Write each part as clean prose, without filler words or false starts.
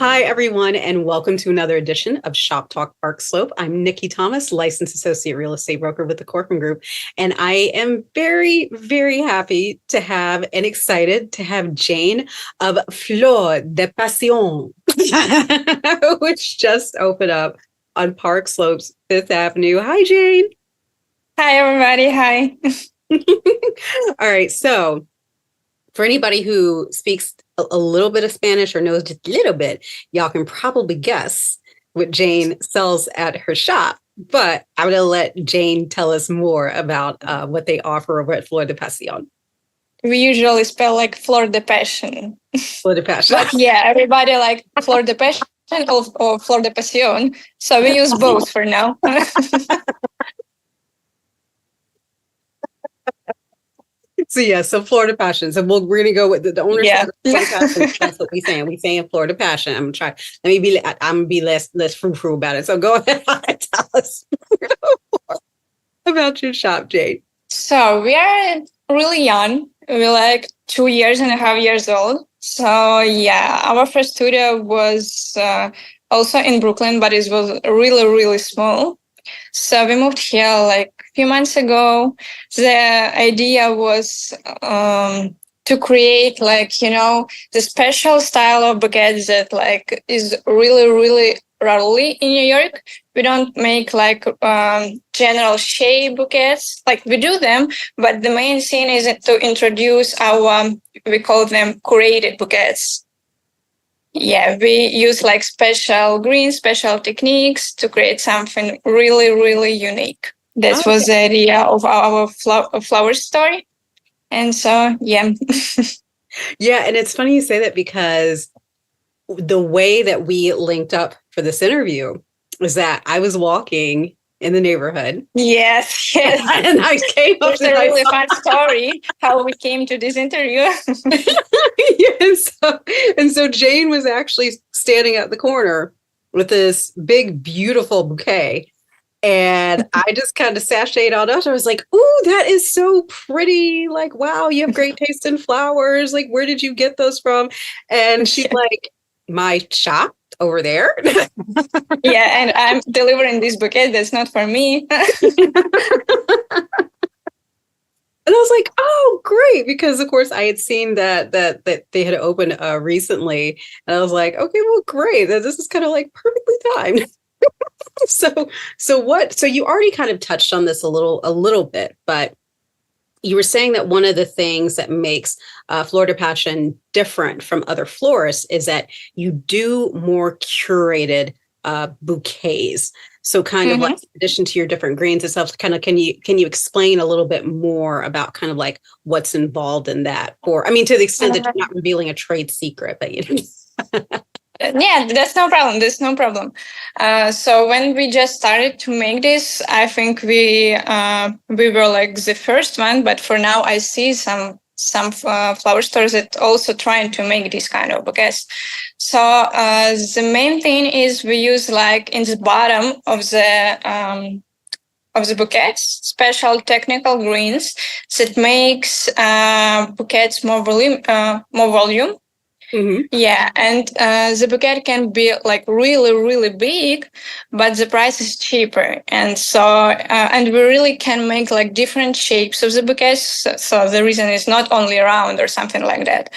Hi, everyone, and welcome to another edition of Shop Talk Park Slope. I'm Nikki Thomas, licensed associate real estate broker with the Corcoran Group, and I am very, very happy to have and excited to have Jane of Flor de Passion, which just opened up on Park Slope's Fifth Avenue. Hi, Jane. Hi, everybody. Hi. All right, so for anybody who speaks a little bit of Spanish or knows just a little bit, y'all can probably guess what Jane sells at her shop. But I'm going to let Jane tell us more about what they offer over at Flor de Passion. We usually spell like Flor de Passion. Flor de Passion. But yeah, everybody like Flor de Passion or Flor de Passion. So we use both for now. So yeah, so Flor de Passion. So we're gonna go with the owner said Flor de Passion. That's what we saying. We saying Flor de Passion. I'm gonna be less frou-frou about it. So go ahead and tell us about your shop, Jane. So we are really young. We're like 2.5 years old. So yeah, our first studio was also in Brooklyn, but it was really, really small. So we moved here like a few months ago. The idea was to create the special style of bouquets that like is really, really rarely in New York. We don't make like general shape bouquets. Like we do them, but the main thing is to introduce our, we call them curated bouquets. Yeah, we use like special greens, special techniques to create something really, really unique. That was the idea of our flower story. And so, yeah. Yeah, and it's funny you say that because the way that we linked up for this interview was that I was walking in the neighborhood. Yes. And I came up with a really fun story how we came to this interview. and so Jane was actually standing at the corner with this big, beautiful bouquet. And I just kind of sashayed on up. I was like, "Ooh, that is so pretty. Like, wow, you have great taste in flowers. Like, where did you get those from?" And she's like, "My shop over there." Yeah, and I'm delivering this bouquet that's not for me. And I was like, "Oh, great!" Because of course I had seen that they had opened recently, and I was like, "Okay, well, great. This is kind of like perfectly timed." So you already kind of touched on this a little bit, but you were saying that one of the things that makes Flor de Passion different from other florists is that you do more curated bouquets. So kind of like in addition to your different greens and stuff, kind of can you explain a little bit more about kind of like what's involved in that? Or I mean, to the extent that you're not revealing a trade secret, but you know. Yeah, that's no problem. There's no problem. So when we just started to make this, I think we were like the first one. But for now, I see some flower stores that also trying to make this kind of bouquets. So the main thing is we use like in the bottom of the bouquets special technical greens that makes bouquets more volume. Mm-hmm. Yeah, and the bouquet can be like really, really big, but the price is cheaper. And so, and we really can make like different shapes of the bouquets. So the reason is not only round or something like that.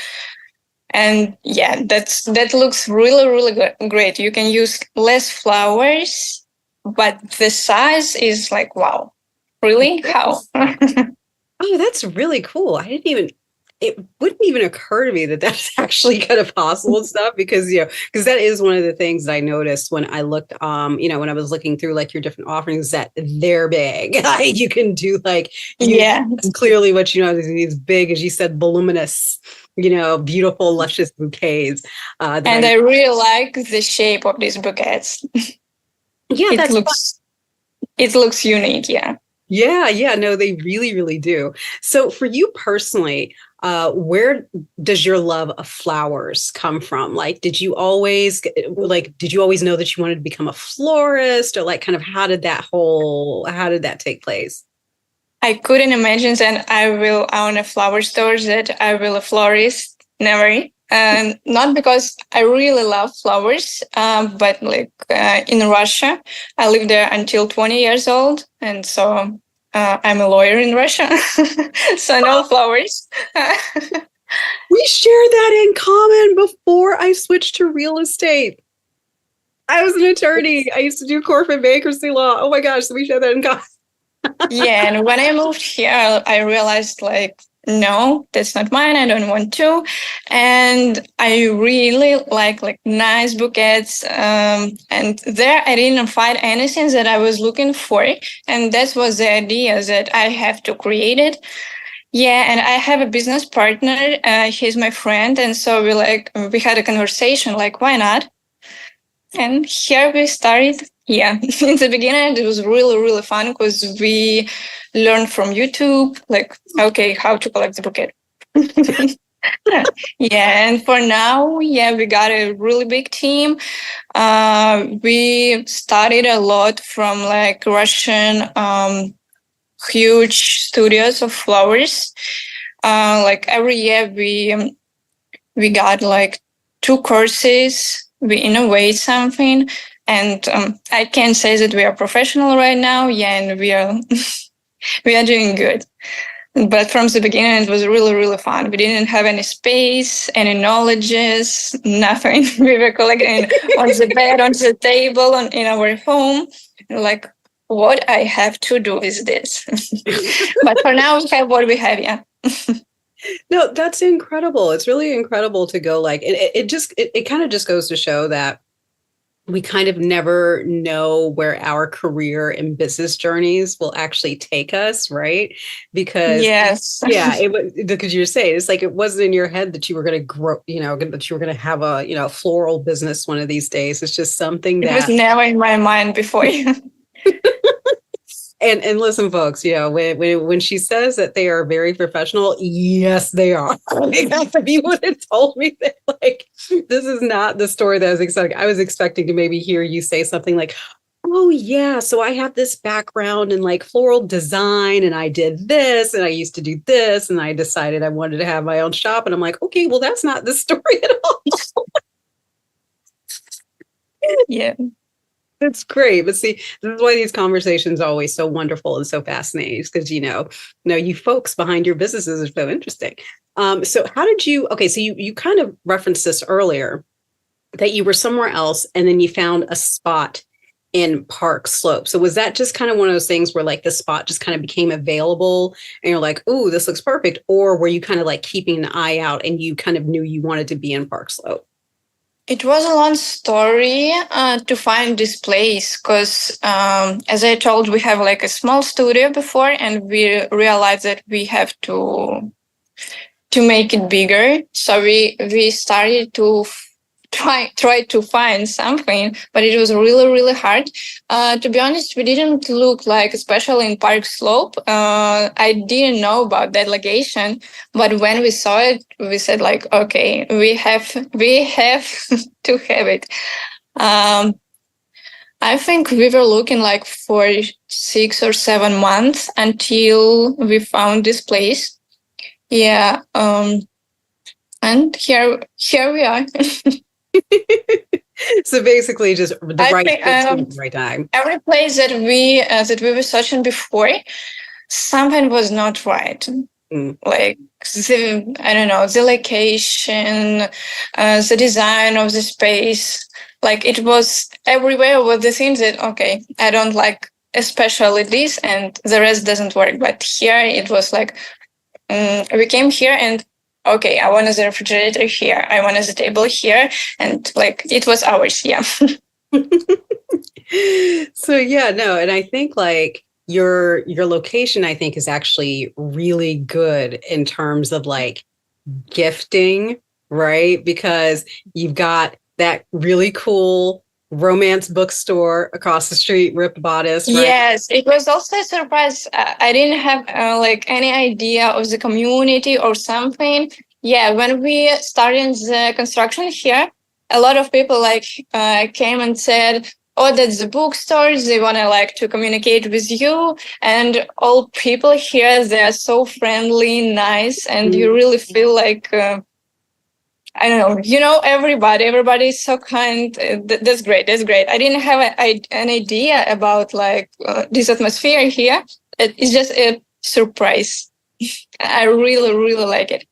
And yeah, that looks really, really great. You can use less flowers, but the size is like, wow, really? How? Oh, that's really cool. It wouldn't even occur to me that that's actually kind of possible and stuff because that is one of the things that I noticed when I looked, when I was looking through like your different offerings that they're big. You can do like, clearly what these big, as you said, voluminous, beautiful, luscious bouquets. And I really like the shape of these bouquets. Yeah, it looks unique. Yeah. Yeah. No, they really, really do. So for you personally, where does your love of flowers come from? Like, did you always know that you wanted to become a florist, or like kind of how did that take place? I couldn't imagine that I will own a flower store, that I will a florist. Never. And not because I really love flowers, but like in Russia, I lived there until 20 years old. And so I'm a lawyer in Russia. So no flowers. We share that in common before I switched to real estate. I was an attorney. I used to do corporate bankruptcy law. Oh my gosh, so we share that in common. Yeah, and when I moved here, I realized like, no, that's not mine. I don't want to. And I really like nice bouquets. And there I didn't find anything that I was looking for. And that was the idea that I have to create it. Yeah, and I have a business partner. He's my friend. And so we had a conversation like, why not? And here we started. Yeah, in the beginning, it was really, really fun because we learned from YouTube, like, okay, how to collect the bouquet. Yeah, and for now, yeah, we got a really big team. We studied a lot from like Russian huge studios of flowers. Like every year, we got like 2 courses. We innovate something, and I can say that we are professional right now. Yeah, and we are we are doing good. But from the beginning, it was really, really fun. We didn't have any space, any knowledges, nothing. We were collecting on the bed, on the table, in our home. Like, what I have to do is this. But for now, we have what we have. Yeah. No, that's incredible. It's really incredible to go like it kind of just goes to show that we kind of never know where our career and business journeys will actually take us, right? Because Yes. yeah, it was because you're saying it's like it wasn't in your head that you were going to grow, that you were going to have a, floral business one of these days. It's just something It was that never in my mind before. and listen, folks, when she says that they are very professional, yes, they are. If you would have told me that, like, this is not the story that I was expecting. I was expecting to maybe hear you say something like, "Oh yeah, so I have this background in like floral design, and I did this, and I used to do this, and I decided I wanted to have my own shop." And I'm like, "Okay, well, that's not the story at all." Yeah. That's great. But see, this is why these conversations are always so wonderful and so fascinating, because you folks behind your businesses are so interesting. So how did you, okay, so you kind of referenced this earlier, that you were somewhere else and then you found a spot in Park Slope. So was that just kind of one of those things where like the spot just kind of became available and you're like, "Oh, this looks perfect," or were you kind of like keeping an eye out and you kind of knew you wanted to be in Park Slope? It was a long story to find this place because, as I told, we have like a small studio before, and we realized that we have to make it bigger. So we started to try to find something, but it was really, really hard. To be honest, we didn't look like, especially in Park Slope. I didn't know about that location, but when we saw it, we said like, okay, we have to have it. I think we were looking like for 6 or 7 months until we found this place. Yeah. And here we are. So basically just the I right think place at the right time. every place that we were searching before, something was not right. Like I don't know, the location, the design of the space. Like it was everywhere with the things that okay, I don't like, especially this, and the rest doesn't work. But here it was like we came here and okay, I wanted the refrigerator here, I wanted the table here, and like it was ours. Yeah. So yeah, no, and I think like your location, I think, is actually really good in terms of like gifting, right? Because you've got that really cool romance bookstore across the street, Rip Bodice, right? Yes, it was also a surprise. I didn't have like any idea of the community or something. Yeah, when we started the construction here, a lot of people like came and said, "Oh, that's the bookstore. They want to like to communicate with you." And all people here, they are so friendly, nice, and you really feel like I don't know, everybody is so kind. That's great. That's great. I didn't have an idea about like this atmosphere here. It's just a surprise. I really, really like it.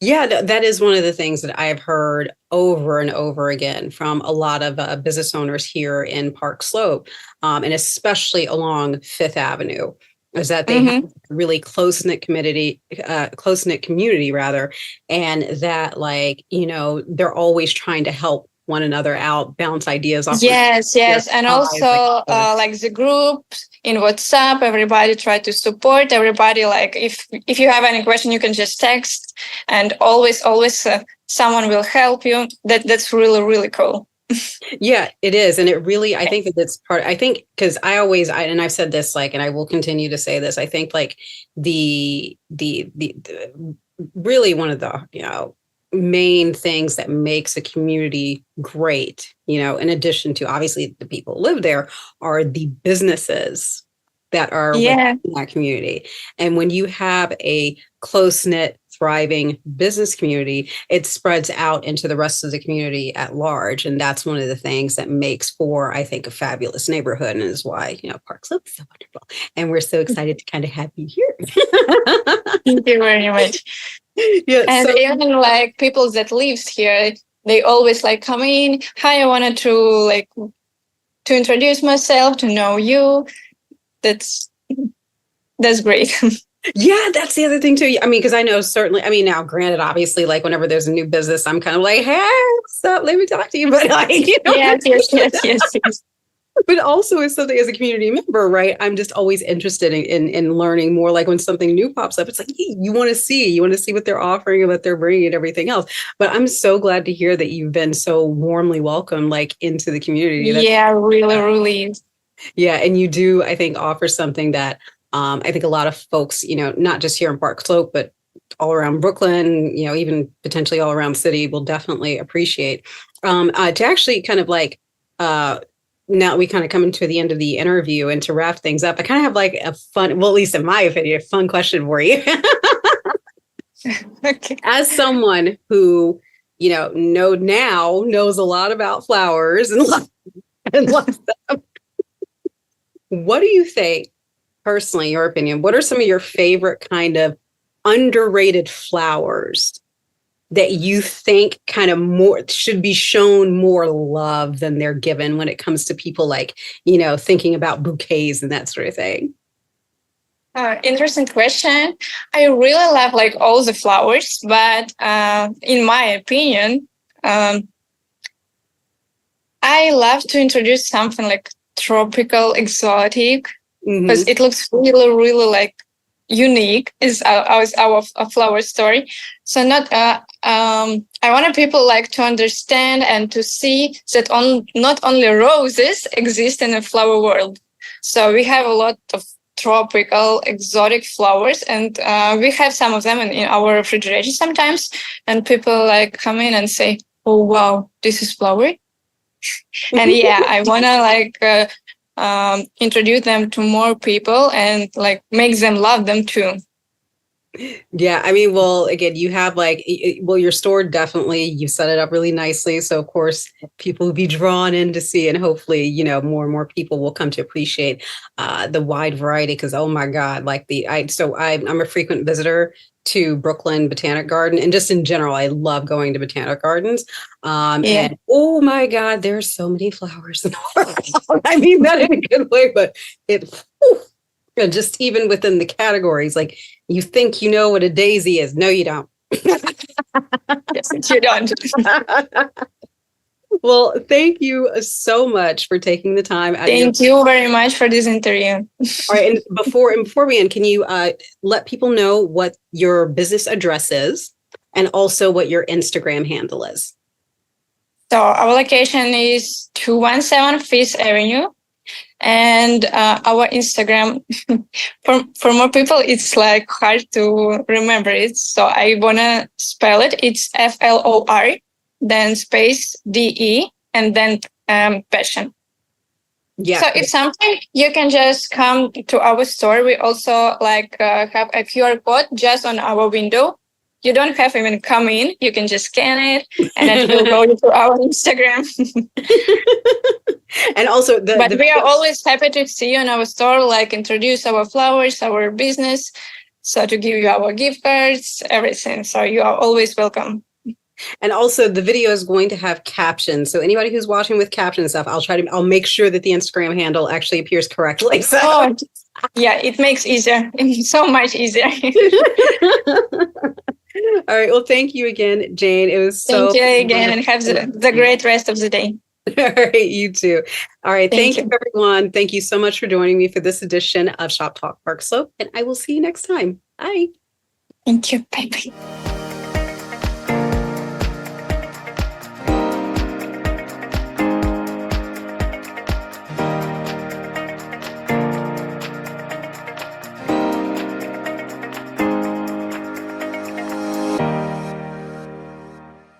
Yeah, that is one of the things that I've heard over and over again from a lot of business owners here in Park Slope, and especially along Fifth Avenue, is that they have Mm-hmm. a really close knit community rather, and that like they're always trying to help one another out, bounce ideas off of Yes, their yes. And eyes, also, like the group in WhatsApp, everybody try to support everybody. Like if you have any question, you can just text, and always someone will help you. That's really, really cool. Yeah, it is. And it really, I think that it's part, I think, because and I've said this, like, and I will continue to say this, I think like the really one of the, main things that makes a community great, in addition to obviously the people who live there, are the businesses that are within Yeah. that community. And when you have a close knit, thriving business community, it spreads out into the rest of the community at large. And that's one of the things that makes for, I think, a fabulous neighborhood, and is why, Park Slope is so wonderful. And we're so excited to kind of have you here. Thank you very much. Yeah. And So even like people that lives here, they always like come in. Hi, I wanted to introduce myself, to know you. That's great. yeah, that's the other thing too. I mean, because I know certainly, I mean, now granted, obviously, like whenever there's a new business, I'm kind of like, hey, what's up? Let me talk to you. But like, Yes. but also as something as a community member, right? I'm just always interested in learning more. Like when something new pops up, it's like, hey, you want to see what they're offering and what they're bringing and everything else. But I'm so glad to hear that you've been so warmly welcomed, like into the community. Yeah, really, really. Yeah, and you do, I think, offer something that I think a lot of folks, not just here in Park Slope, but all around Brooklyn, even potentially all around the city, will definitely appreciate. To actually kind of like, now we kind of come into the end of the interview, and to wrap things up, I kind of have like a fun, well, at least in my opinion, a fun question for you. Okay. As someone who, knows a lot about flowers and loves them, what do you think, personally, your opinion, what are some of your favorite kind of underrated flowers that you think kind of more should be shown more love than they're given when it comes to people like, thinking about bouquets and that sort of thing? Interesting question. I really love like all the flowers, but in my opinion, I love to introduce something like tropical, exotic, because it looks really, really like unique. Is our flower story. So not I wanted people like to understand and to see that not only roses exist in the flower world. So we have a lot of tropical, exotic flowers, and we have some of them in our refrigerator sometimes. And people like come in and say, "Oh wow, this is flowery." And yeah, I wanna like introduce them to more people and like make them love them too. Yeah, I mean, well, again, you have like, well, your store definitely, you set it up really nicely. So, of course, people will be drawn in to see, and hopefully, more and more people will come to appreciate the wide variety. Because, oh my God, like I'm a frequent visitor to Brooklyn Botanic Garden, and just in general, I love going to botanic gardens. And oh my God, there's so many flowers in the world. I mean that in a good way, but and just even within the categories, like you think you know what a daisy is. No, you don't. Yes, you don't. Well, thank you so much for taking the time. Thank you very much for this interview. All right, and before we end, can you let people know what your business address is, and also what your Instagram handle is? So our location is 217 Fifth Avenue. And our Instagram, for more people, it's like hard to remember it. So I wanna spell it. It's FLOR, then space DE, and then passion. Yeah. So if something, you can just come to our store. We also like have a QR code just on our window. You don't have to even come in. You can just scan it, and it will go to our Instagram. And also, but we are always happy to see you in our store, like introduce our flowers, our business. So to give you our gift cards, everything. So you are always welcome. And also the video is going to have captions. So anybody who's watching with caption stuff, I'll make sure that the Instagram handle actually appears correctly. So. Oh, yeah, it makes easier. It's so much easier. All right. Well, thank you again, Jane. It was so Thank you again, and have the great rest of the day. All right, you too. All right. Thank you, you, everyone. Thank you so much for joining me for this edition of Shop Talk Park Slope, and I will see you next time. Bye. Thank you. Bye-bye.